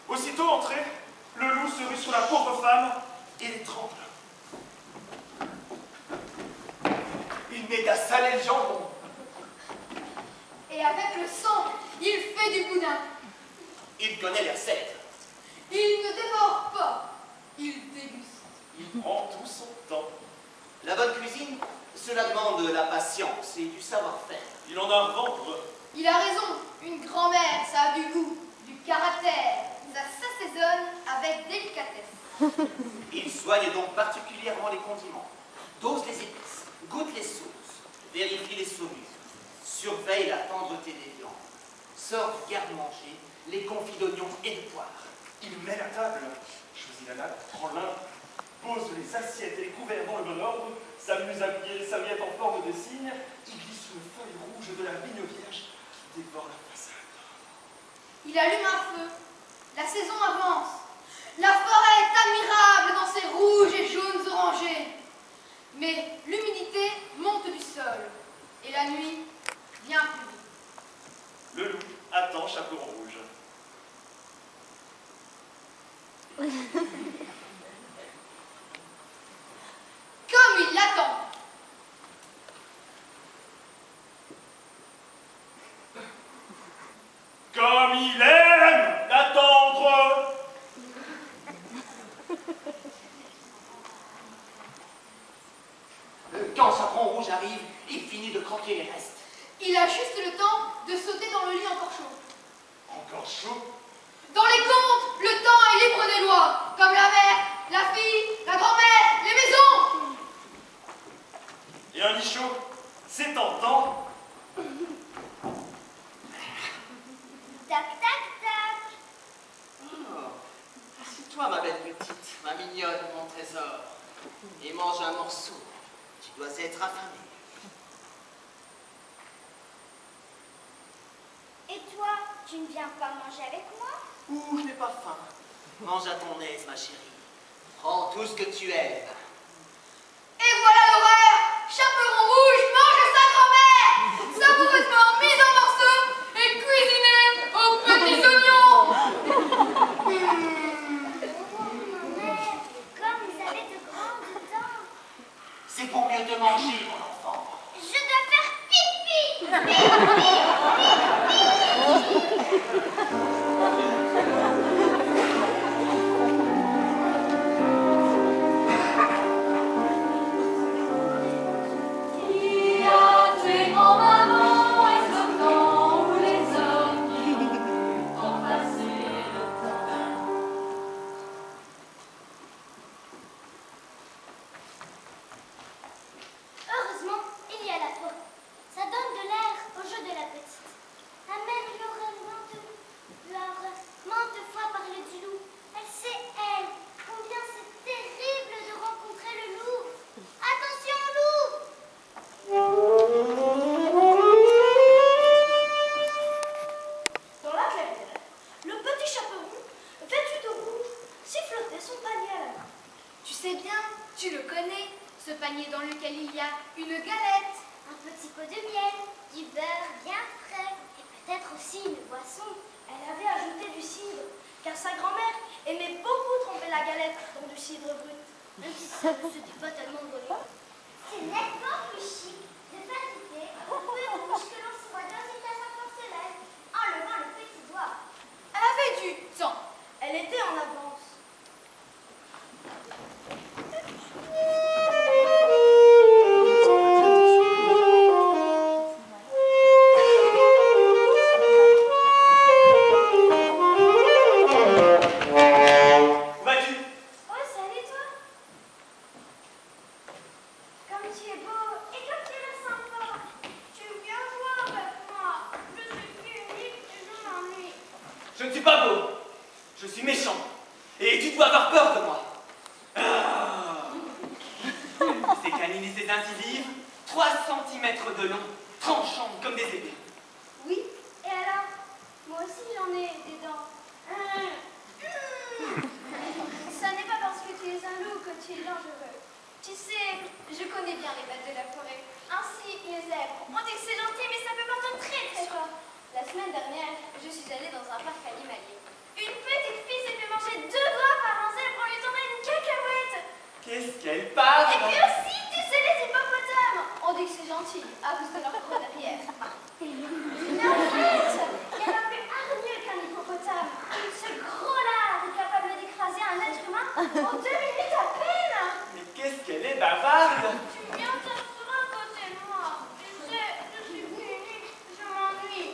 Aussitôt entré, le loup se rue sur la pauvre femme et l'étrangle. Il met à saler le jambon. Et avec le sang, il fait du boudin. Il connaît les recettes. Il ne dévore pas, il déguste. Il prend tout son temps. La bonne cuisine, cela demande la patience et du savoir-faire. Il en a à vendre. Il a raison, une grand-mère, ça a du goût, du caractère. Ça s'assaisonne avec délicatesse. Il soigne donc particulièrement les condiments, dose les épices, goûte les sauces, vérifie les saumures, surveille la tendreté des viandes, sort du garde-manger les confits d'oignons et de poire. Il met la table, choisit la nappe, prend l'un, pose les assiettes et les couverts dans le bon ordre, s'amuse à plier les serviettes en forme de cygne, il glisse une feuille rouge de la vigne vierge qui dévore la façade. Il allume un feu, la saison avance, la forêt est admirable dans ses rouges et jaunes orangés. Mais l'humidité monte du sol, et la nuit vient plus vite. Le loup attend Chaperon Rouge. Comme il l'attend. Comme il aime l'attendre. Quand Chaperon Rouge arrive, il finit de croquer les restes. Il a juste le temps de sauter dans le lit encore chaud. Encore chaud. Dans les contes, le temps est libre des lois, comme la mère, la fille, la grand-mère, les maisons. Et un lit chaud, c'est tentant. Tac, tac, tac. Oh, assieds-toi, ma belle petite, ma mignonne, mon trésor, et mange un morceau. Tu dois être affamée. Et toi, tu ne viens pas manger avec moi? Ouh, je n'ai pas faim. Mange à ton aise, ma chérie. Prends tout ce que tu aimes. Et voilà l'horreur. Chaperon Rouge mange sa grand-mère, savoureusement mise en morceaux et cuisinée aux petits oignons. Comme vous avez de grandes dents. C'est pour mieux te manger, mon enfant. Je dois faire pipi. Pipi. Heureusement, il y a la porte. Ça donne de l'air au jeu de la petite. Amère lui aurait maintes fois parlé du loup. Elle sait, elle, combien c'est terrible de rencontrer le loup. Attention, loup! Dans la clairière, le petit chaperon, vêtu de rouge, sifflotait son panier à la main. Tu sais bien, tu le connais, ce panier dans lequel il y a une galette. Un petit pot de miel, du beurre bien frais et peut-être aussi une boisson. Elle avait ajouté du cidre, car sa grand-mère aimait beaucoup tremper la galette dans du cidre brut. Même si ça ne se dit pas tellement de volume. C'est nettement plus chic de s'agiter au feu rouge que l'on se voit dans une tasse en porcelaine en levant le petit doigt. Elle avait du temps. Elle était en avance. Où vas-tu? Oh, salut toi! Comme tu es beau et comme tu es sympa, tu viens jouer avec moi. Je suis unique et je m'ennuie. Je ne suis pas beau. Je suis méchant. Et tu dois avoir peur de moi. Ah. Ces canines et ces incisives, 3 cm de long, tranchantes comme des épées. Oui, et alors? Moi aussi j'en ai des dents. Ça n'est pas parce que tu es un loup que tu es dangereux. Tu sais, je connais bien les bêtes de la forêt. Ainsi, les zèbres. On dit que c'est gentil, mais ça peut partir très très fort. La semaine dernière, je suis allée dans un parc animalier. Une petite fille En 2 minutes à peine. Mais qu'est-ce qu'elle est bavarde! Tu viens t'asseoir à côté de moi. Tu sais, je suis unique, je m'ennuie.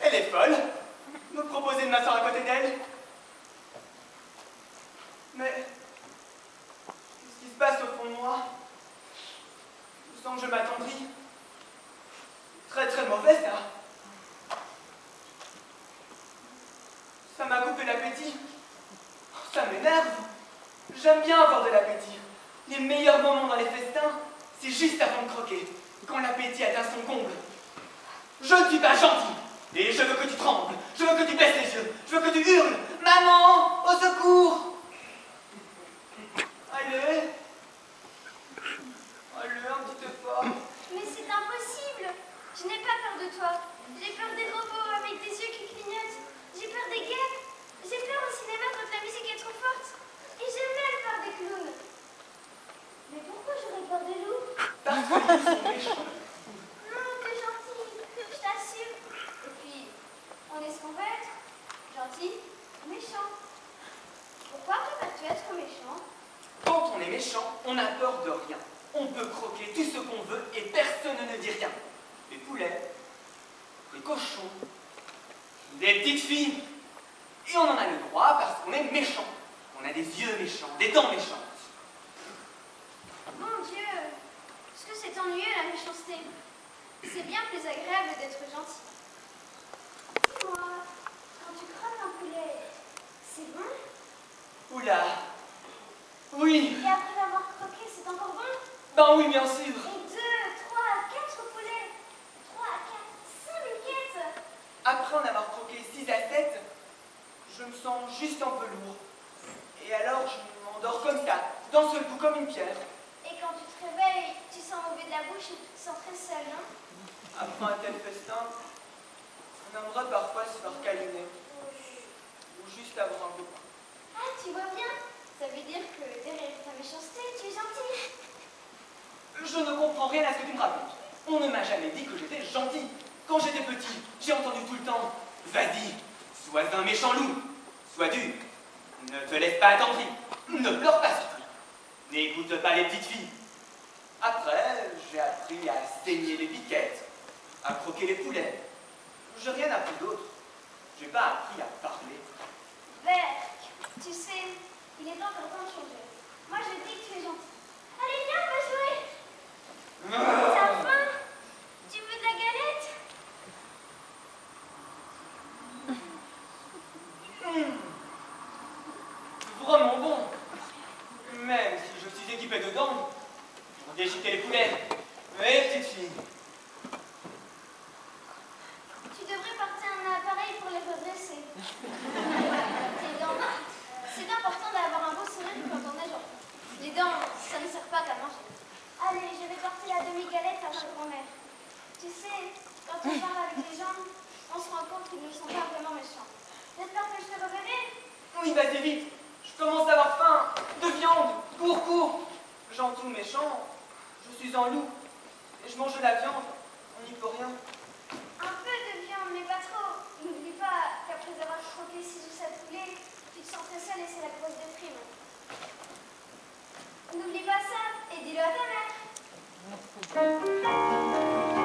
Elle est folle! Me proposer de m'asseoir à côté d'elle? Mais qu'est-ce qui se passe au fond de moi? Je sens que je m'attendris. Très très mauvais ça. Ça m'a coupé l'appétit. Ça m'énerve. J'aime bien avoir de l'appétit. Les meilleurs moments dans les festins, c'est juste avant de croquer, quand l'appétit atteint son comble. Je ne suis pas gentil. Et je veux que tu trembles. Je veux que tu baisses les yeux. Je veux que tu hurles. Maman, au secours! Allez. Allez, un petit effort. Mais c'est impossible. Je n'ai pas peur de toi. J'ai peur des robots avec des yeux qui clignotent. J'ai peur des guêpes. J'ai peur au cinéma quand la musique est trop forte. Et j'ai même peur des clowns. Mais pourquoi j'aurais peur des loups? Parce qu'ils sont méchants. Non, t'es gentil. Je t'assure. Et puis, on est ce qu'on veut être. Gentil ou méchant. Pourquoi préfères-tu être méchant? Quand on est méchant, on n'a peur de rien. On peut croquer tout ce qu'on veut et personne ne dit rien. Les poulets, les cochons, des petites filles. Et on en a le droit parce qu'on est méchant. On a des yeux méchants, des dents méchantes. Mon Dieu, est-ce que c'est ennuyeux la méchanceté? C'est bien plus agréable d'être gentil. Dis-moi, quand tu croques un poulet, c'est bon? Oula. Oui. Et après l'avoir croqué, c'est encore bon? Ben oui, bien sûr. Et 2, 3, 4 poulets, 3, 4, 5 miquettes. Après en avoir croqué 6 à 7, je me sens juste un peu lourd. Et alors je m'endors comme ça, d'un seul coup comme une pierre. Et quand tu te réveilles, tu sens mauvais de la bouche et tu te sens très seul, non? Après un tel festin, on aimerait parfois se faire câliner. Ou juste avoir un copain. Ah, tu vois bien? Ça veut dire que derrière ta méchanceté, tu es gentil. Je ne comprends rien à ce que tu me racontes. On ne m'a jamais dit que j'étais gentil. Quand j'étais petit, j'ai entendu tout le temps « Vas-y, sois un méchant loup. Sois dur. Ne te laisse pas attendrir. Ne pleure pas surtout. N'écoute pas les petites filles. » Après, j'ai appris à saigner les piquettes, à croquer les poulets. J'ai rien appris d'autre. J'ai pas appris à parler. Berk, tu sais, il est encore temps de changer. Moi, je dis que tu es gentil. Allez, viens, on va jouer. T'as faim? Tu veux de la galette? Vraiment bon. Même si je suis équipé de dents pour déchiqueter les poulets. Mais petite fille. Tu devrais porter un appareil pour les redresser. Tes dents. C'est important d'avoir un beau sourire quand on est gentil. Les dents, ça ne sert pas qu'à manger. Allez, je vais porter la demi-galette à ma grand-mère. Tu sais, quand on parle avec les gens, on se rend compte qu'ils ne sont pas vraiment méchants. J'espère que je te reverrai. Oui, vas-y vite. Je commence à avoir faim. De viande. Cours, cours. Gentil ou méchant, je suis un loup. Et je mange de la viande. On n'y peut rien. Un peu de viande, mais pas trop. N'oublie pas qu'après avoir croqué 6 ou 7 poulets, tu te sens très seul et c'est la grosse déprime. N'oublie pas ça et dis-le à ta mère.